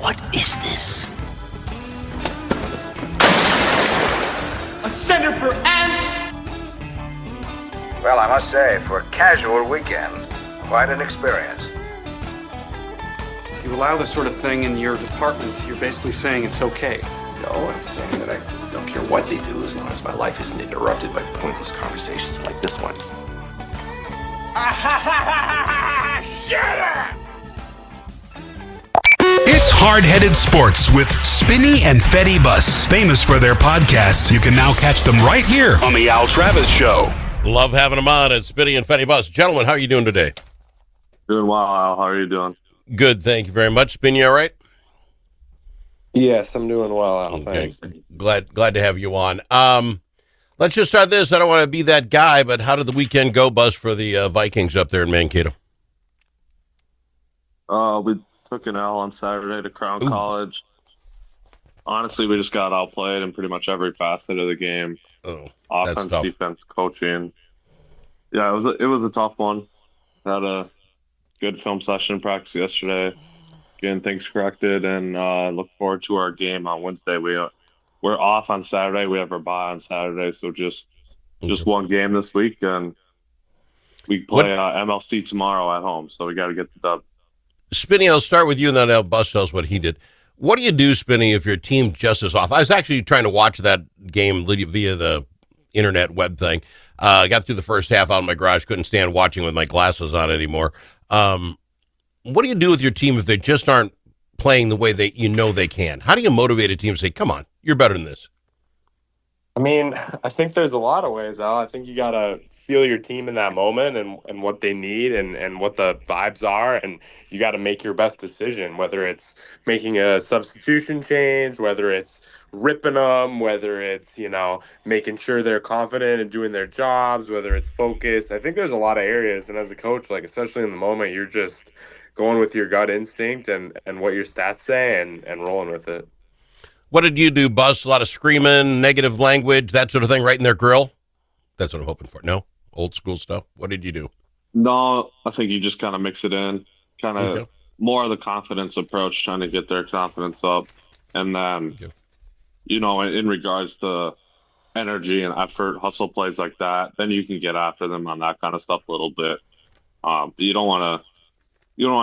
What is this? A center for ants? Well, I must say, for a casual weekend, quite an experience. If you allow this sort of thing in your department, you're basically saying it's okay. No, I'm saying that I don't care what they do as long as my life isn't interrupted by pointless conversations like this one. Shut up! It's Hard-Headed Sports with Spinny and Fetty Bus. Famous for their podcasts, you can now catch them right here on The Al Travis Show. Love having them on at Spinny and Fetty Bus. Gentlemen, how are you doing today? Doing well, Al. How are you doing? Good, thank you very much. Spinny, all right? Yes, I'm doing well, Al. Okay. Thanks. Glad to have you on. Let's just start this. I don't want to be that guy, but how did the weekend go, Buzz, for the Vikings up there in Mankato? We took an L on Saturday to Crown College. Honestly, we just got outplayed in pretty much every facet of the game. Oh, offense, defense, coaching. Yeah, it was a tough one. Had a good film session practice yesterday, getting things corrected, and look forward to our game on Wednesday. We're off on Saturday. We have our bye on Saturday, so just one game this week, and we play MLC tomorrow at home. So we got to get the dub. Spinny, I'll start with you, and then I'll Buzz tells what he did. What do you do, Spinny, if your team just is off? I was actually trying to watch that game via the internet web thing. I got through the first half out in my garage, couldn't stand watching with my glasses on anymore. What do you do with your team if they just aren't playing the way they can? How do you motivate a team to say, come on, you're better than this? I mean, I think there's a lot of ways, Al. I think you got to feel your team in that moment and what they need and what the vibes are, and you got to make your best decision, whether it's making a substitution change, whether it's ripping them, whether it's, making sure they're confident and doing their jobs, whether it's focus. I think there's a lot of areas, and as a coach, like especially in the moment, you're just going with your gut instinct and what your stats say and rolling with it. What did you do, Buzz? A lot of screaming, negative language, that sort of thing right in their grill? That's what I'm hoping for. No? Old school stuff? What did you do? No, I think you just kind of mix it in. Kind of more of the confidence approach, trying to get their confidence up. And then, in regards to energy and effort, hustle plays like that, then you can get after them on that kind of stuff a little bit. You don't want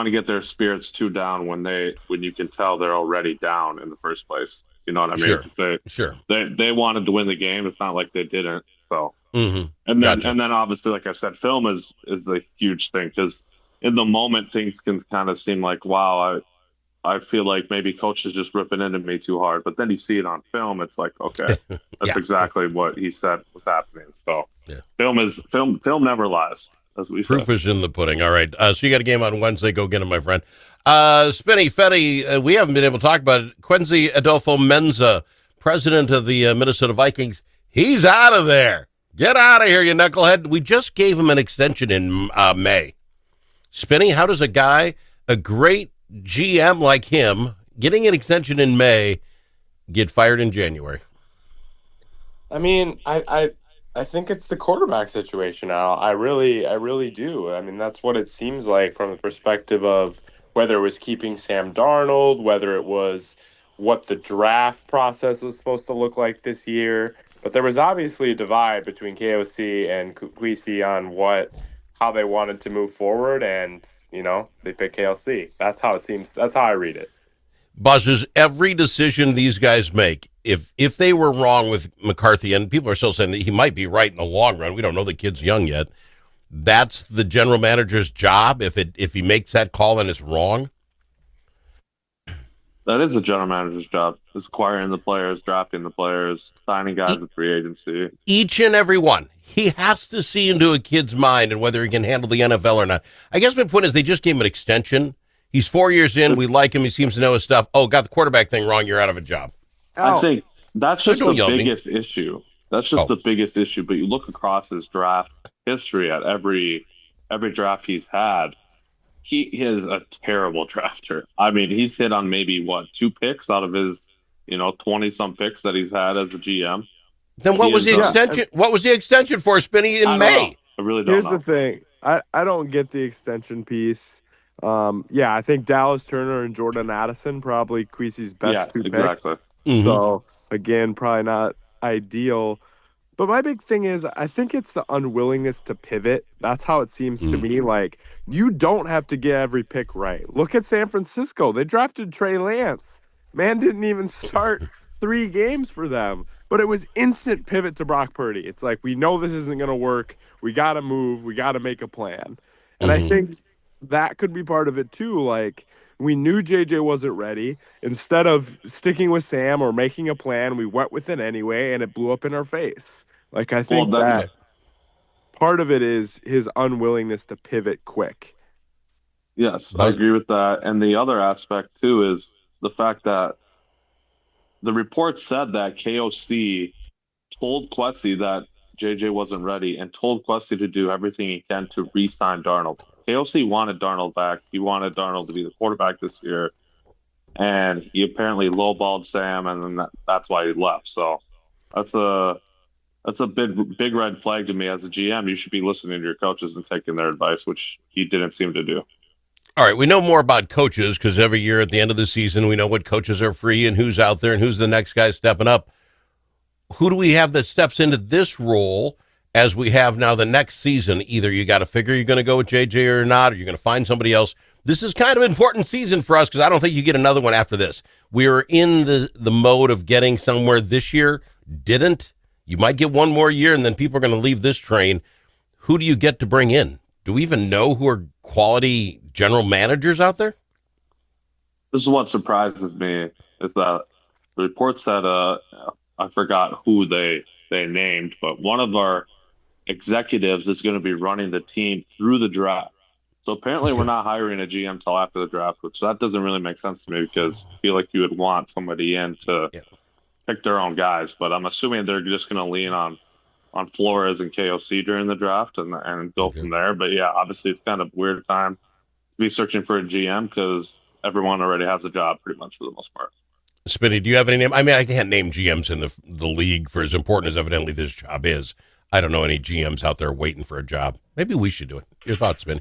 to get their spirits too down when you can tell they're already down in the first place. You know what I mean? Sure. They wanted to win the game. It's not like they didn't. So, and then obviously, like I said, film is a huge thing because in the moment things can kind of seem like, wow, I feel like maybe coach is just ripping into me too hard. But then you see it on film, it's like, okay, that's exactly what he said was happening. So, film never lies. Proof is in the pudding. All right. So you got a game on Wednesday. Go get him, my friend. Spinny, Fetty, we haven't been able to talk about it. Quincy Adolfo-Menza, president of the Minnesota Vikings, he's out of there. Get out of here, you knucklehead. We just gave him an extension in May. Spinny, how does a great GM like him, getting an extension in May, get fired in January? I mean, I think it's the quarterback situation, Al. I really do. I mean, that's what it seems like from the perspective of whether it was keeping Sam Darnold, whether it was what the draft process was supposed to look like this year. But there was obviously a divide between KOC and Kwesi on how they wanted to move forward, and, they picked KLC. That's how it seems. That's how I read it. Buzzes, every decision these guys make, if they were wrong with McCarthy, and people are still saying that he might be right in the long run, we don't know, the kid's young yet, that's the general manager's job. If he makes that call and it's wrong? That is the general manager's job, is acquiring the players, drafting the players, signing guys in free agency. Each and every one. He has to see into a kid's mind and whether he can handle the NFL or not. I guess my point is they just gave him an extension. He's 4 years in. We like him. He seems to know his stuff. Oh, got the quarterback thing wrong. You're out of a job. I think that's just the biggest issue. That's just the biggest issue. But you look across his draft history at every draft he's had, he is a terrible drafter. I mean, he's hit on maybe, 2 picks out of his, 20-some picks that he's had as a GM. Then what was the extension? What was the extension for, Spinny, in May? I really don't know. Here's the thing. I don't get the extension piece. Yeah, I think Dallas Turner and Jordan Addison probably Queasy's Yeah, best two exactly. picks. So again, probably not ideal. But my big thing is, I think it's the unwillingness to pivot. That's how it seems to me. Like, you don't have to get every pick right. Look at San Francisco. They drafted Trey Lance. Man didn't even start 3 games for them, but it was instant pivot to Brock Purdy. It's like, we know this isn't going to work. We got to move. We got to make a plan. And I think that could be part of it too. Like, we knew JJ wasn't ready. Instead of sticking with Sam or making a plan, we went with it anyway, and it blew up in our face. Like, I Well, think that part of it is his unwillingness to pivot quick. yes, I agree with that. And the other aspect too is the fact that the report said that KOC told Quessy that JJ wasn't ready and told Quessy to do everything he can to re-sign Darnold. KOC wanted Darnold back. He wanted Darnold to be the quarterback this year, and he apparently lowballed Sam, and then that's why he left. So that's a big red flag to me as a GM. You should be listening to your coaches and taking their advice, which he didn't seem to do. All right, we know more about coaches because every year at the end of the season, we know what coaches are free and who's out there and who's the next guy stepping up. Who do we have that steps into this role as we have now the next season? Either you got to figure you're going to go with JJ or not, or you're going to find somebody else. This is kind of an important season for us because I don't think you get another one after this. We are in the mode of getting somewhere this year. Didn't. You might get one more year, and then people are going to leave this train. Who do you get to bring in? Do we even know who are quality general managers out there? This is what surprises me is that the report said, I forgot who they named, but one of our executives is going to be running the team through the draft. So apparently we're not hiring a GM till after the draft, which that doesn't really make sense to me because I feel like you would want somebody in to pick their own guys. But I'm assuming they're just going to lean on Flores and KOC during the draft and go from there. But yeah, obviously it's kind of a weird time to be searching for a GM because everyone already has a job pretty much for the most part. Spinny, do you have any name? I mean, I can't name GMs in the league for as important as evidently this job is. I don't know any GMs out there waiting for a job. Maybe we should do it. Your thoughts, Spinny?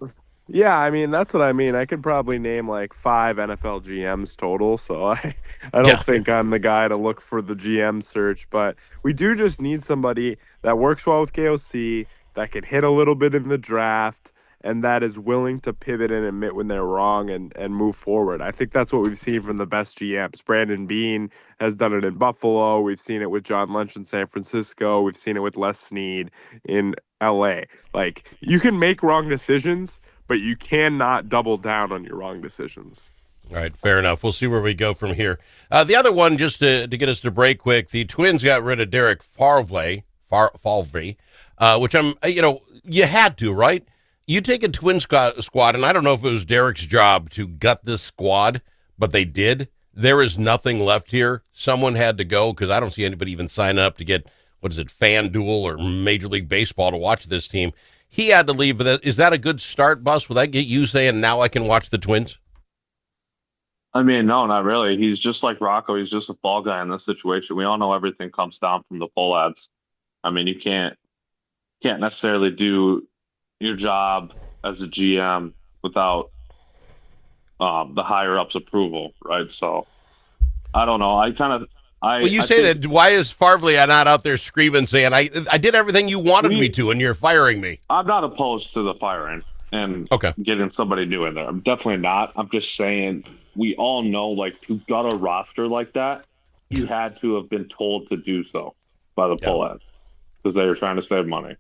Yeah, I mean, that's what I mean. I could probably name like 5 NFL GMs total, so I don't think I'm the guy to look for the GM search, but we do just need somebody that works well with KOC, that can hit a little bit in the draft, and that is willing to pivot and admit when they're wrong and move forward. I think that's what we've seen from the best GMs. Brandon Beane has done it in Buffalo. We've seen it with John Lynch in San Francisco. We've seen it with Les Snead in LA. Like, you can make wrong decisions, but you cannot double down on your wrong decisions. All right, fair enough. We'll see where we go from here. The other one, just to get us to break quick, the Twins got rid of Derek Favre, which you had to, right? You take a Twin squad, and I don't know if it was Derek's job to gut this squad, but they did. There is nothing left here. Someone had to go because I don't see anybody even signing up to get, FanDuel or Major League Baseball to watch this team. He had to leave. Is that a good start, Bus? Will that get you saying, now I can watch the Twins? I mean, no, not really. He's just like Rocco. He's just a fall guy in this situation. We all know everything comes down from the poll ads. I mean, you can't necessarily do your job as a GM without the higher ups' approval, right? So I don't know. Well, you say that. Why is Favre not out there screaming, saying, "I did everything you wanted me to, and you're firing me"? I'm not opposed to the firing and getting somebody new in there. I'm definitely not. I'm just saying we all know, like, to gut a roster like that, you had to have been told to do so by the poll ads because they were trying to save money.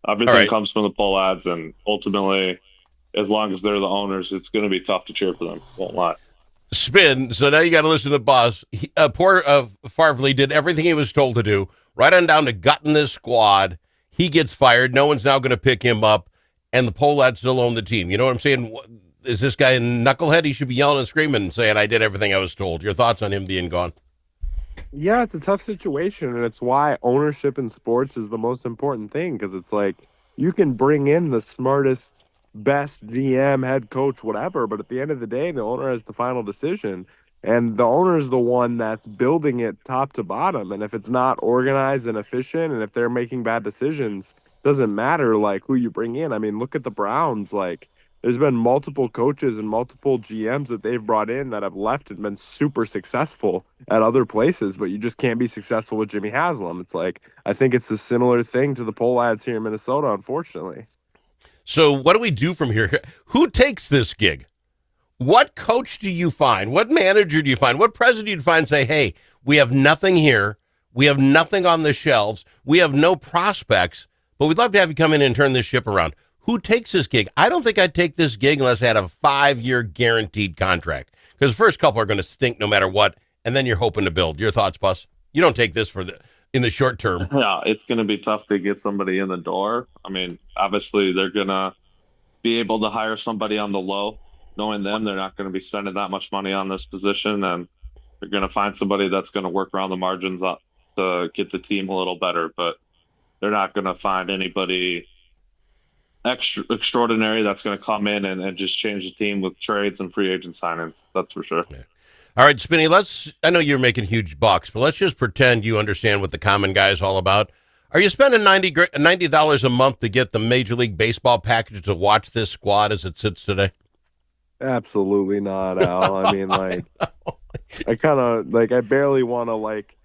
Everything comes from the poll ads, and ultimately, as long as they're the owners, it's going to be tough to cheer for them. Won't lie. Spin. So now you got to listen to the boss. Poor Favre did everything he was told to do, right on down to gutting this squad. He gets fired. No one's now going to pick him up, and the poll ads still own the team. You know what I'm saying? Is this guy a knucklehead? He should be yelling and screaming and saying, "I did everything I was told." Your thoughts on him being gone? Yeah, it's a tough situation, and it's why ownership in sports is the most important thing, because it's like you can bring in the smartest, best GM, head coach, whatever, but at the end of the day, the owner has the final decision, and the owner is the one that's building it top to bottom. And if it's not organized and efficient, and if they're making bad decisions, doesn't matter like who you bring in. I mean, look at the Browns. Like, There's been multiple coaches and multiple GMs that they've brought in that have left and been super successful at other places, but you just can't be successful with Jimmy Haslam. It's like, I think it's a similar thing to the Pole lads here in Minnesota, unfortunately. So what do we do from here? Who takes this gig? What coach do you find? What manager do you find? What president do you find and say, hey, we have nothing here. We have nothing on the shelves. We have no prospects, but we'd love to have you come in and turn this ship around. Who takes this gig? I don't think I'd take this gig unless I had a 5-year guaranteed contract, because the first couple are going to stink no matter what, and then you're hoping to build. Your thoughts, Bus? You don't take this in the short term. Yeah, it's going to be tough to get somebody in the door. I mean, obviously they're going to be able to hire somebody on the low. Knowing them, they're not going to be spending that much money on this position, and they're going to find somebody that's going to work around the margins up to get the team a little better. But they're not going to find anybody extraordinary that's going to come in and just change the team with trades and free agent signings. That's for sure. Yeah. All right, Spinny, I know you're making huge bucks, but let's just pretend you understand what the common guy is all about. Are you spending $90 a month to get the Major League Baseball package to watch this squad as it sits today? Absolutely not, Al. I mean, like, I kind of, like, I barely want to, like,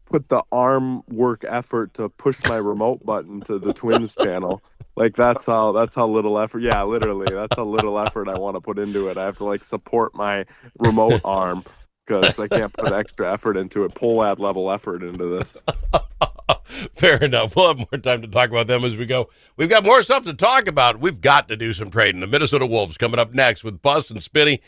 put the arm work effort to push my remote button to the Twins channel. Like, that's how little effort. Yeah, literally, that's how little effort I want to put into it. I have to, like, support my remote arm because I can't put extra effort into it, Polad level effort into this. Fair enough. We'll have more time to talk about them as we go. We've got more stuff to talk about. We've got to do some trading. The Minnesota Wolves coming up next with Bus and Spinny.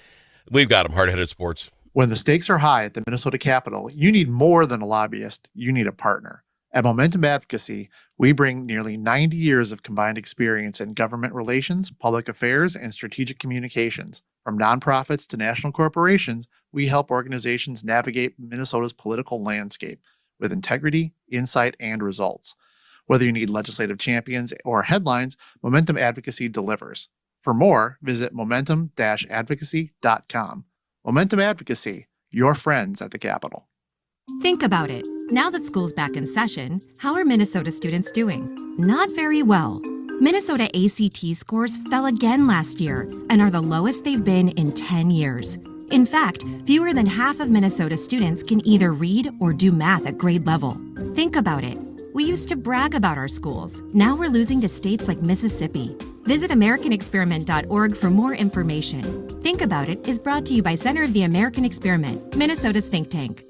We've got them, Hard-Headed Sports. When the stakes are high at the Minnesota Capitol, you need more than a lobbyist. You need a partner. At Momentum Advocacy, we bring nearly 90 years of combined experience in government relations, public affairs, and strategic communications. From nonprofits to national corporations, we help organizations navigate Minnesota's political landscape with integrity, insight, and results. Whether you need legislative champions or headlines, Momentum Advocacy delivers. For more, visit momentum-advocacy.com. Momentum Advocacy, your friends at the Capitol. Think about it. Now that school's back in session, how are Minnesota students doing? Not very well. Minnesota ACT scores fell again last year and are the lowest they've been in 10 years. In fact, fewer than half of Minnesota students can either read or do math at grade level. Think about it. We used to brag about our schools. Now we're losing to states like Mississippi. Visit AmericanExperiment.org for more information. Think About It is brought to you by Center of the American Experiment, Minnesota's think tank.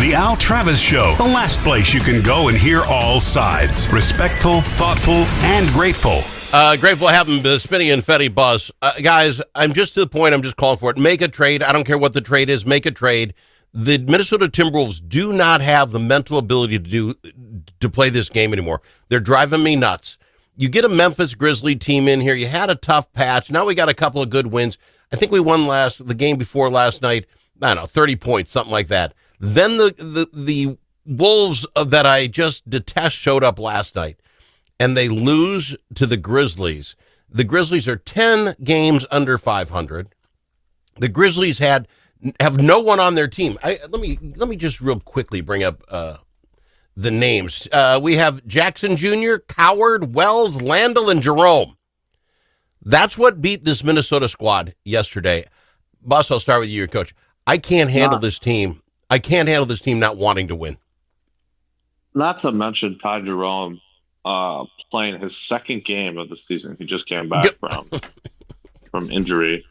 The Al Travis Show, the last place you can go and hear all sides. Respectful, thoughtful, and grateful. Grateful to have him, Spinny and Fetty Buzz. Guys, I'm just to the point, I'm just calling for it. Make a trade. I don't care what the trade is. Make a trade. The Minnesota Timberwolves do not have the mental ability to play this game anymore. They're driving me nuts. You get a Memphis Grizzly team in here. You had a tough patch. Now we got a couple of good wins. I think we won the game before last night. I don't know, 30 points, something like that. Then the Wolves that I just detest showed up last night, and they lose to the Grizzlies. The Grizzlies are 10 games under 500. The Grizzlies have no one on their team. Let me just real quickly bring up the names. We have Jackson Jr., Coward, Wells, Landell, and Jerome. That's what beat this Minnesota squad yesterday. Boss, I'll start with you, your coach. I can't handle this team. I can't handle this team not wanting to win. Not to mention Ty Jerome playing his second game of the season. He just came back from injury,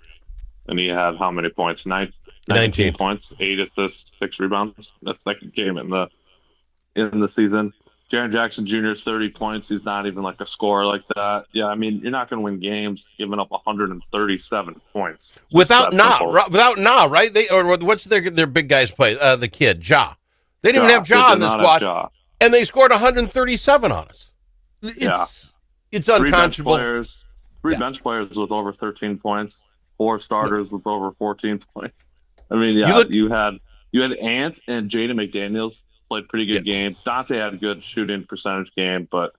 and he had how many points? 19 points, 8 assists, 6 rebounds. That's second game in the season. Jaren Jackson Jr. 30 points. He's not even like a scorer like that. Yeah, I mean, you're not going to win games giving up 137 points without right? What's their big guys play? The kid Ja. They didn't even have Ja on the squad, and they scored 137 on us. It's unconscionable. Three bench players with over 13 points, 4 starters with over 14 points. I mean, you had Ant and Jaden McDaniels played pretty good games. Dante had a good shooting percentage game, but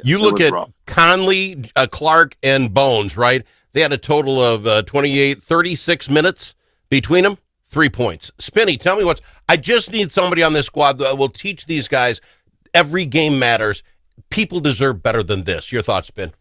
you look at Conley, Clark, and Bones, right? They had a total of 36 minutes between them, 3 points. Spinny, tell me I just need somebody on this squad that will teach these guys every game matters. People deserve better than this. Your thoughts, Spin?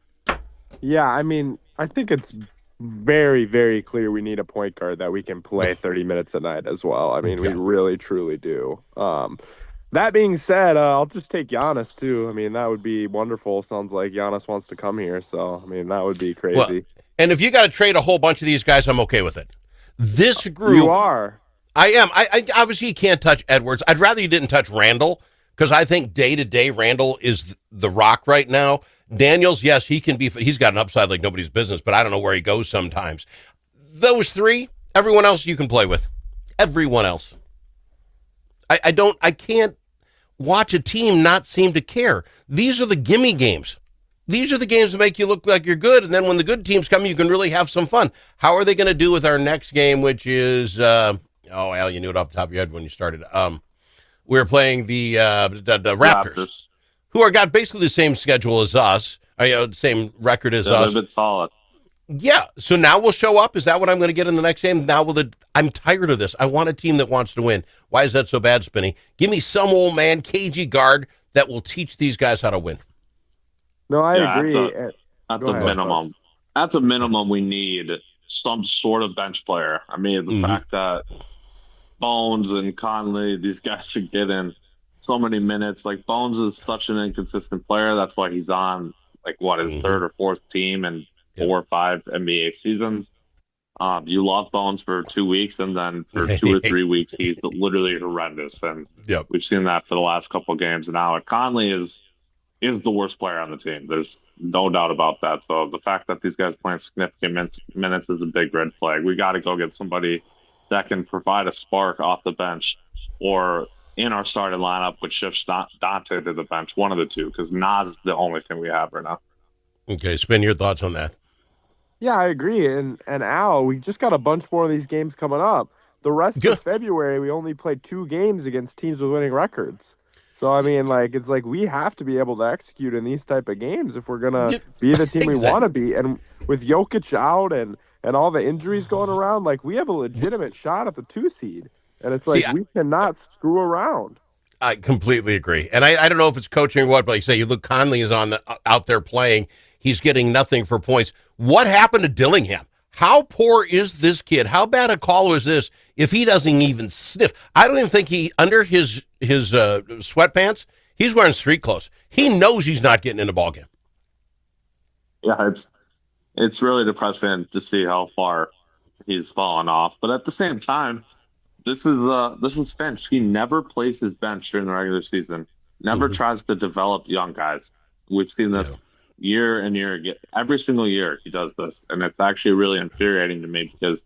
Yeah, I mean, I think it's very, very clear we need a point guard that we can play 30 minutes a night as well. I mean, we really, truly do. That being said, I'll just take Giannis, too. I mean, that would be wonderful. Sounds like Giannis wants to come here, so, I mean, that would be crazy. Well, and if you got to trade a whole bunch of these guys, I'm okay with it. This group... You are. I am. I obviously, you can't touch Edwards. I'd rather you didn't touch Randall, because I think day-to-day Randall is the rock right now. Daniels, yes, he's got an upside like nobody's business, but I don't know where he goes sometimes. Those 3, everyone else you can play with. Everyone else. I can't watch a team not seem to care. These are the gimme games. These are the games that make you look like you're good, and then when the good teams come, you can really have some fun. How are they going to do with our next game, which is, Al, you knew it off the top of your head when you started. We're playing the Raptors. Who got basically the same schedule as us, same record as us. They've been solid. Yeah, so now we'll show up. Is that what I'm going to get in the next game? I'm tired of this. I want a team that wants to win. Why is that so bad, Spinny? Give me some old man, cagey guard that will teach these guys how to win. No, I agree. At the minimum, we need some sort of bench player. I mean, the fact that Bones and Conley, these guys should get in so many minutes. Like, Bones is such an inconsistent player. That's why he's on his third or fourth team in 4 or 5 NBA seasons. You love Bones for 2 weeks, and then for 2 or 3 weeks he's literally horrendous. And we've seen that for the last couple of games now. Conley is the worst player on the team. There's no doubt about that. So the fact that these guys playing significant minutes is a big red flag. We got to go get somebody that can provide a spark off the bench, or in our starting lineup, which shifts Dante to the bench, one of the two, because Nas is the only thing we have right now. Okay, Spin, your thoughts on that? Yeah, I agree. And Al, we just got a bunch more of these games coming up. The rest of February, we only played 2 games against teams with winning records. So, I mean, it's like we have to be able to execute in these type of games if we're going to be the team we want to be. And with Jokic out and all the injuries going around, we have a legitimate shot at the 2 seed. And it's we cannot screw around. I completely agree. And I don't know if it's coaching or what, but you look, Conley is out there playing. He's getting nothing for points. What happened to Dillingham? How poor is this kid? How bad a call is this if he doesn't even sniff? I don't even think under his sweatpants, he's wearing street clothes. He knows he's not getting in the ballgame. Yeah, it's really depressing to see how far he's fallen off. But at the same time, this is Finch. He never plays his bench during the regular season. Never tries to develop young guys. We've seen this year and year again. Every single year he does this, and it's actually really infuriating to me because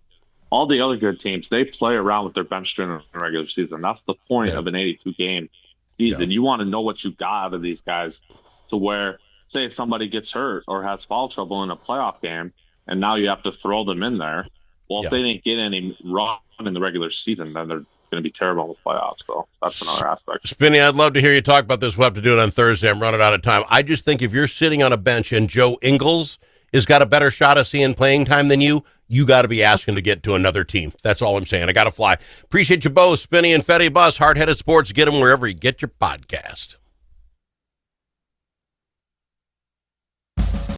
all the other good teams, they play around with their bench during the regular season. That's the point of an 82-game season. You want to know what you got out of these guys to where, say, somebody gets hurt or has foul trouble in a playoff game, and now you have to throw them in there. Well, if they didn't get any run in the regular season, then they're going to be terrible in the playoffs. So that's another aspect. Spinny, I'd love to hear you talk about this. We'll have to do it on Thursday. I'm running out of time. I just think if you're sitting on a bench and Joe Ingles has got a better shot of seeing playing time than you got to be asking to get to another team. That's all I'm saying. I got to fly. Appreciate you both, Spinny and Fetty Bus, Hard-Headed Sports. Get them wherever you get your podcast.